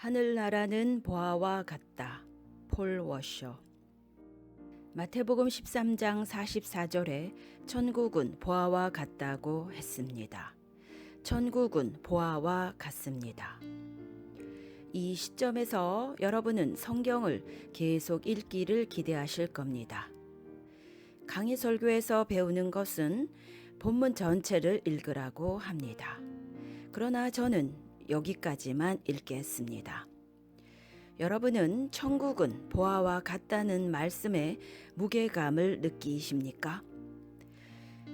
하늘나라는 보아와 같다. 폴 워셔. 마태복음 13장 44절에 천국은 보아와 같다고 했습니다. 천국은 보아와 같습니다. 이 시점에서 여러분은 성경을 계속 읽기를 기대하실 겁니다. 강의 설교에서 배우는 것은 본문 전체를 읽으라고 합니다. 그러나 저는 여기까지만 읽겠습니다. 여러분은 천국은 보아와 같다는 말씀에 무게감을 느끼십니까?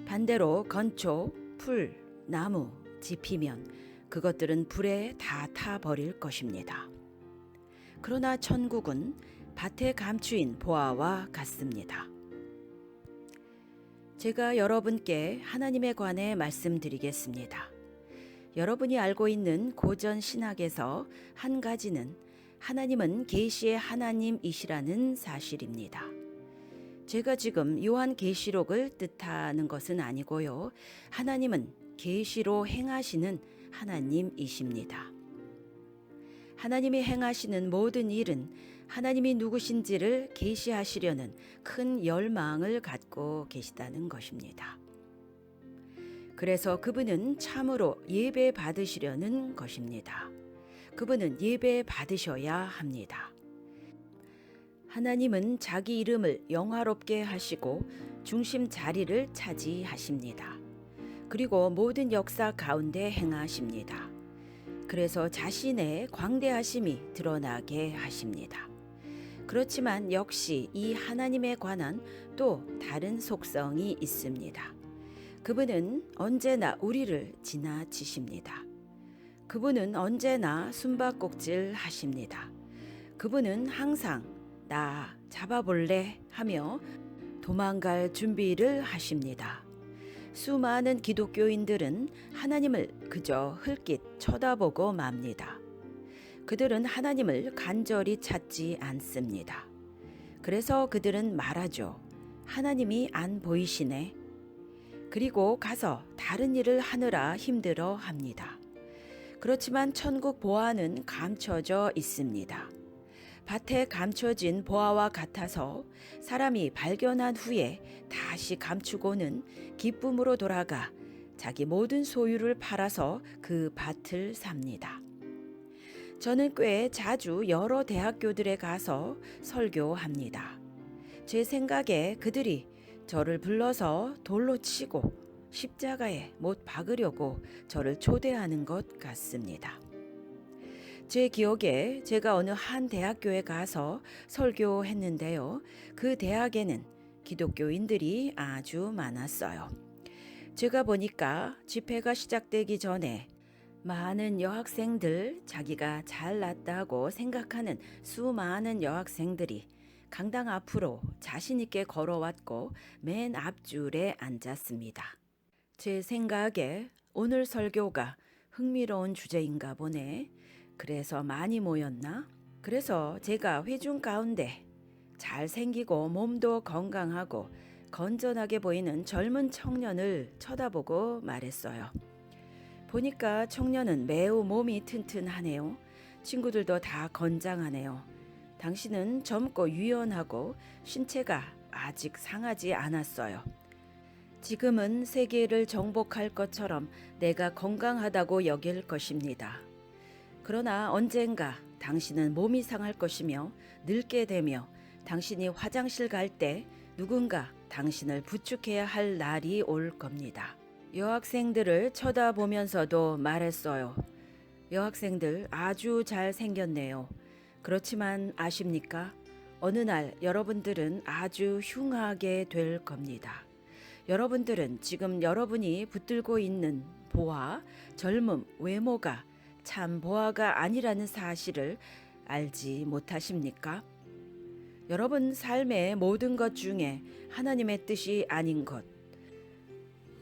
반대로 건초, 풀, 나무, 지피면 그것들은 불에 다 타버릴 것입니다. 그러나 천국은 밭에 감추인 보아와 같습니다. 제가 여러분께 하나님에 관해 말씀드리겠습니다. 여러분이 알고 있는 고전 신학에서 한 가지는 하나님은 계시의 하나님이시라는 사실입니다. 제가 지금 요한 계시록을 뜻하는 것은 아니고요. 하나님은 계시로 행하시는 하나님이십니다. 하나님이 행하시는 모든 일은 하나님이 누구신지를 계시하시려는 큰 열망을 갖고 계시다는 것입니다. 그래서 그분은 참으로 예배 받으시려는 것입니다. 그분은 예배 받으셔야 합니다. 하나님은 자기 이름을 영화롭게 하시고 중심 자리를 차지하십니다. 그리고 모든 역사 가운데 행하십니다. 그래서 자신의 광대하심이 드러나게 하십니다. 그렇지만 역시 이 하나님에 관한 또 다른 속성이 있습니다. 그분은 언제나 우리를 지나치십니다. 그분은 언제나 숨바꼭질 하십니다. 그분은 항상 나 잡아볼래 하며 도망갈 준비를 하십니다. 수많은 기독교인들은 하나님을 그저 흘낏 쳐다보고 맙니다. 그들은 하나님을 간절히 찾지 않습니다. 그래서 그들은 말하죠. 하나님이 안 보이시네. 그리고 가서 다른 일을 하느라 힘들어 합니다. 그렇지만 천국 보아는 감춰져 있습니다. 밭에 감춰진 보아와 같아서 사람이 발견한 후에 다시 감추고는 기쁨으로 돌아가 자기 모든 소유를 팔아서 그 밭을 삽니다. 저는 꽤 자주 여러 대학교들에 가서 설교합니다. 제 생각에 그들이 저를 불러서 돌로 치고 십자가에 못 박으려고 저를 초대하는 것 같습니다. 제 기억에 제가 어느 한 대학교에 가서 설교했는데요. 그 대학에는 기독교인들이 아주 많았어요. 제가 보니까 집회가 시작되기 전에 많은 여학생들, 자기가 잘났다고 생각하는 수많은 여학생들이 강당 앞으로 자신 있게 걸어왔고 맨 앞줄에 앉았습니다. 제 생각에 오늘 설교가 흥미로운 주제인가 보네. 그래서 많이 모였나? 그래서 제가 회중 가운데 잘생기고 몸도 건강하고 건전하게 보이는 젊은 청년을 쳐다보고 말했어요. 보니까 청년은 매우 몸이 튼튼하네요. 친구들도 다 건장하네요. 당신은 젊고 유연하고 신체가 아직 상하지 않았어요. 지금은 세계를 정복할 것처럼 내가 건강하다고 여길 것입니다. 그러나 언젠가 당신은 몸이 상할 것이며 늙게 되며 당신이 화장실 갈 때 누군가 당신을 부축해야 할 날이 올 겁니다. 여학생들을 쳐다보면서도 말했어요. 여학생들 아주 잘 생겼네요. 그렇지만 아십니까? 어느 날 여러분들은 아주 흉하게 될 겁니다. 여러분들은 지금 여러분이 붙들고 있는 보아, 젊음, 외모가 참 보아가 아니라는 사실을 알지 못하십니까? 여러분 삶의 모든 것 중에 하나님의 뜻이 아닌 것,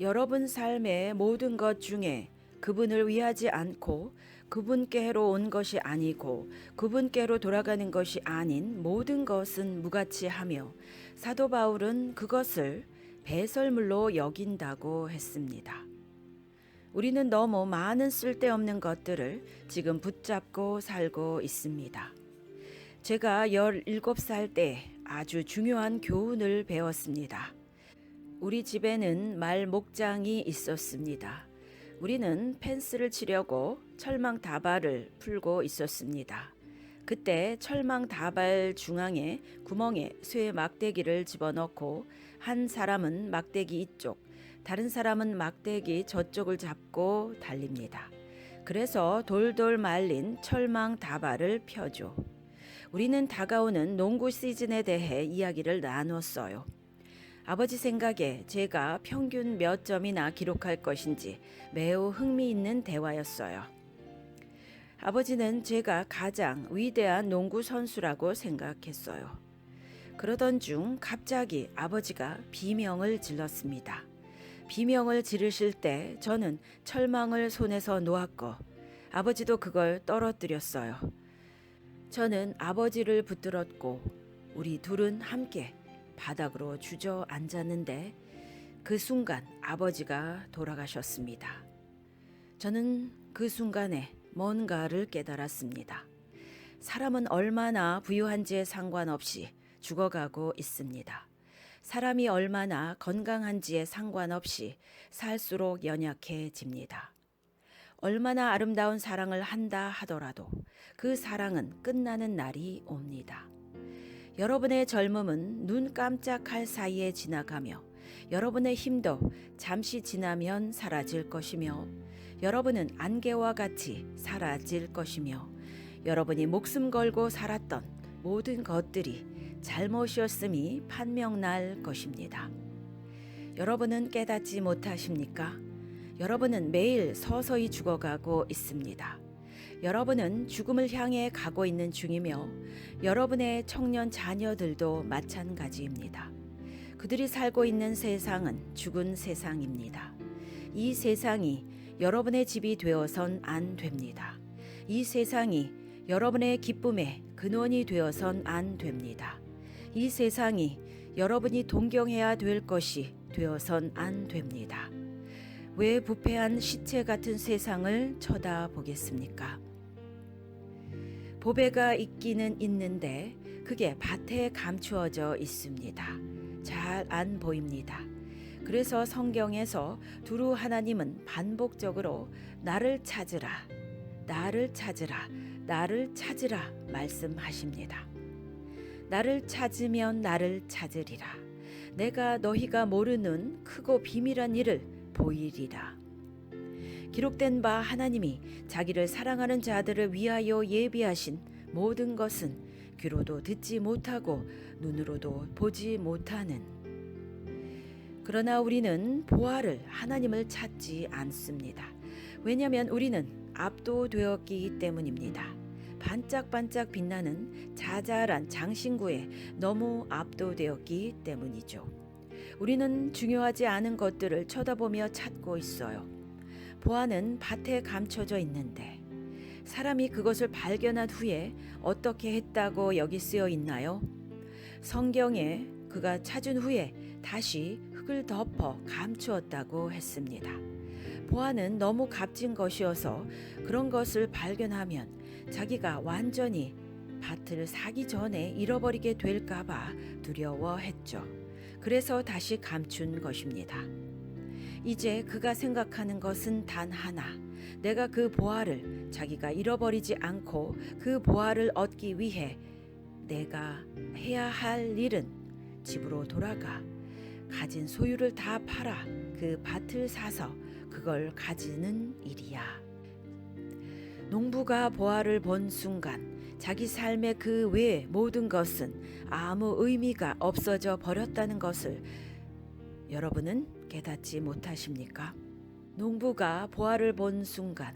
여러분 삶의 모든 것 중에 그분을 위하지 않고 그분께로 온 것이 아니고 그분께로 돌아가는 것이 아닌 모든 것은 무가치하며 사도 바울은 그것을 배설물로 여긴다고 했습니다. 우리는 너무 많은 쓸데없는 것들을 지금 붙잡고 살고 있습니다. 제가 17살 때 아주 중요한 교훈을 배웠습니다. 우리 집에는 말 목장이 있었습니다. 우리는 펜스를 치려고 철망 다발을 풀고 있었습니다. 그때 철망 다발 중앙에 구멍에 쇠 막대기를 집어넣고 한 사람은 막대기 이쪽, 다른 사람은 막대기 저쪽을 잡고 달립니다. 그래서 돌돌 말린 철망 다발을 펴죠. 우리는 다가오는 농구 시즌에 대해 이야기를 나눴어요. 아버지 생각에 제가 평균 몇 점이나 기록할 것인지 매우 흥미있는 대화였어요. 아버지는 제가 가장 위대한 농구 선수라고 생각했어요. 그러던 중 갑자기 아버지가 비명을 질렀습니다. 비명을 지르실 때 저는 철망을 손에서 놓았고 아버지도 그걸 떨어뜨렸어요. 저는 아버지를 붙들었고 우리 둘은 함께 바닥으로 주저앉았는데 그 순간 아버지가 돌아가셨습니다. 저는 그 순간에 뭔가를 깨달았습니다. 사람은 얼마나 부유한지에 상관없이 죽어가고 있습니다. 사람이 얼마나 건강한지에 상관없이 살수록 연약해집니다. 얼마나 아름다운 사랑을 한다 하더라도 그 사랑은 끝나는 날이 옵니다. 여러분의 젊음은 눈 깜짝할 사이에 지나가며 여러분의 힘도 잠시 지나면 사라질 것이며 여러분은 안개와 같이 사라질 것이며 여러분이 목숨 걸고 살았던 모든 것들이 잘못이었음이 판명날 것입니다. 여러분은 깨닫지 못하십니까? 여러분은 매일 서서히 죽어가고 있습니다. 여러분은 죽음을 향해 가고 있는 중이며 여러분의 청년 자녀들도 마찬가지입니다. 그들이 살고 있는 세상은 죽은 세상입니다. 이 세상이 여러분의 집이 되어선 안 됩니다. 이 세상이 여러분의 기쁨의 근원이 되어선 안 됩니다. 이 세상이 여러분이 동경해야 될 것이 되어선 안 됩니다. 왜 부패한 시체 같은 세상을 쳐다보겠습니까? 보배가 있기는 있는데 그게 밭에 감추어져 있습니다. 잘 안 보입니다. 그래서 성경에서 두루 하나님은 반복적으로 나를 찾으라, 나를 찾으라, 나를 찾으라 말씀하십니다. 나를 찾으면 나를 찾으리라. 내가 너희가 모르는 크고 비밀한 일을 보이리라. 기록된 바 하나님이 자기를 사랑하는 자들을 위하여 예비하신 모든 것은 귀로도 듣지 못하고 눈으로도 보지 못하는. 그러나 우리는 보아를 하나님을 찾지 않습니다. 왜냐하면 우리는 압도되었기 때문입니다. 반짝반짝 빛나는 자잘한 장신구에 너무 압도되었기 때문이죠. 우리는 중요하지 않은 것들을 쳐다보며 찾고 있어요. 보아는 밭에 감춰져 있는데 사람이 그것을 발견한 후에 어떻게 했다고 여기 쓰여 있나요? 성경에 그가 찾은 후에 다시 흙을 덮어 감추었다고 했습니다. 보아는 너무 값진 것이어서 그런 것을 발견하면 자기가 완전히 밭을 사기 전에 잃어버리게 될까봐 두려워했죠. 그래서 다시 감춘 것입니다. 이제 그가 생각하는 것은 단 하나. 내가 그 보아를 자기가 잃어버리지 않고 그 보아를 얻기 위해 내가 해야 할 일은 집으로 돌아가 가진 소유를 다 팔아 그 밭을 사서 그걸 가지는 일이야. 농부가 보아를 본 순간 자기 삶의 그 외의 모든 것은 아무 의미가 없어져 버렸다는 것을 여러분은 깨닫지 못하십니까? 농부가 보아를 본 순간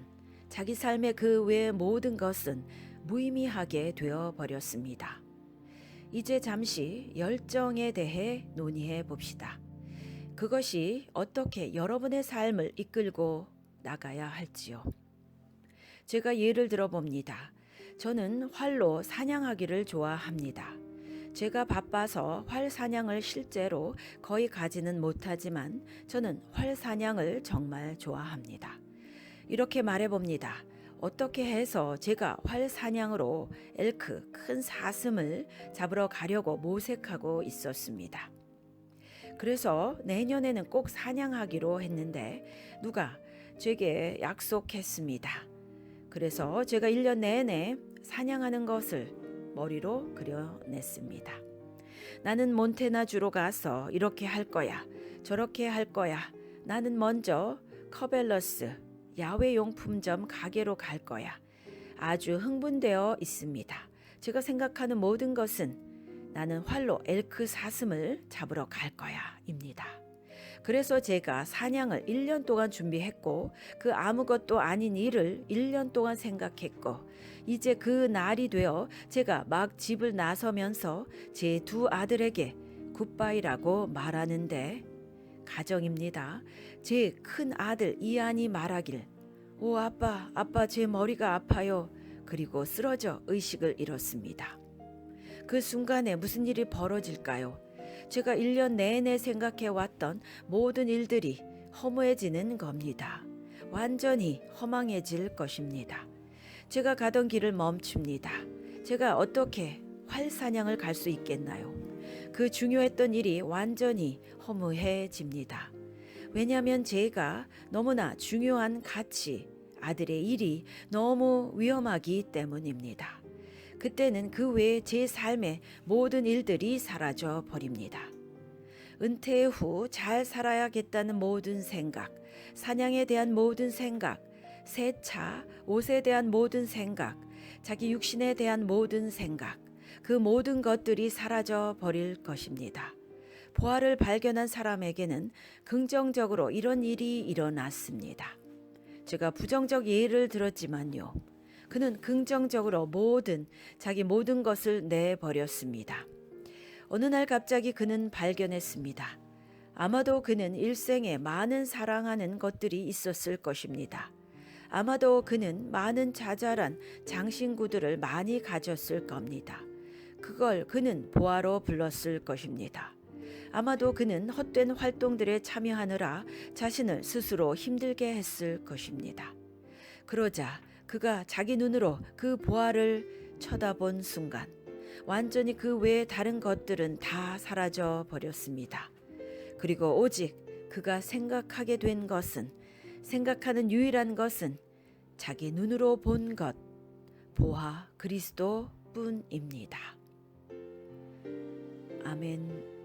자기 삶의 그 외의 모든 것은 무의미하게 되어 버렸습니다. 이제 잠시 열정에 대해 논의해 봅시다. 그것이 어떻게 여러분의 삶을 이끌고 나가야 할지요. 제가 예를 들어 봅니다. 저는 활로 사냥하기를 좋아합니다. 제가 바빠서 활 사냥을 실제로 거의 가지는 못하지만 저는 활 사냥을 정말 좋아합니다. 이렇게 말해봅니다. 어떻게 해서 제가 활 사냥으로 엘크 큰 사슴을 잡으러 가려고 모색하고 있었습니다. 그래서 내년에는 꼭 사냥하기로 했는데 누가 제게 약속했습니다. 그래서 제가 1년 내내 사냥하는 것을 머리로 그려냈습니다. 나는 몬테나주로 가서 이렇게 할 거야. 저렇게 할 거야. 나는 먼저 커벨러스 야외용품점 가게로 갈 거야. 아주 흥분되어 있습니다. 제가 생각하는 모든 것은 나는 활로 엘크 사슴을 잡으러 갈 거야 입니다. 그래서 제가 사냥을 1년 동안 준비했고 그 아무것도 아닌 일을 1년 동안 생각했고 이제 그 날이 되어 제가 막 집을 나서면서 제 두 아들에게 굿바이라고 말하는데 가정입니다. 제 큰 아들 이안이 말하길 오 아빠 제 머리가 아파요. 그리고 쓰러져 의식을 잃었습니다. 그 순간에 무슨 일이 벌어질까요? 제가 1년 내내 생각해왔던 모든 일들이 허무해지는 겁니다. 완전히 허망해질 것입니다. 제가 가던 길을 멈춥니다. 제가 어떻게 활사냥을 갈 수 있겠나요? 그 중요했던 일이 완전히 허무해집니다. 왜냐하면 제가 너무나 중요한 가치, 아들의 일이 너무 위험하기 때문입니다. 그때는 그 외에 제 삶의 모든 일들이 사라져 버립니다. 은퇴 후 잘 살아야겠다는 모든 생각, 사냥에 대한 모든 생각, 새 차, 옷에 대한 모든 생각, 자기 육신에 대한 모든 생각, 그 모든 것들이 사라져 버릴 것입니다. 보화를 발견한 사람에게는 긍정적으로 이런 일이 일어났습니다. 제가 부정적 예를 들었지만요. 그는 긍정적으로 자기 모든 것을 내버렸습니다. 어느 날 갑자기 그는 발견했습니다. 아마도 그는 일생에 많은 사랑하는 것들이 있었을 것입니다. 아마도 그는 많은 자잘한 장신구들을 많이 가졌을 겁니다. 그걸 그는 보화로 불렀을 것입니다. 아마도 그는 헛된 활동들에 참여하느라 자신을 스스로 힘들게 했을 것입니다. 그러자 그가 자기 눈으로 그 보화를 쳐다본 순간 완전히 그 외의 다른 것들은 다 사라져 버렸습니다. 그리고 오직 그가 생각하는 유일한 것은 자기 눈으로 본 것, 보화 그리스도 뿐입니다. 아멘.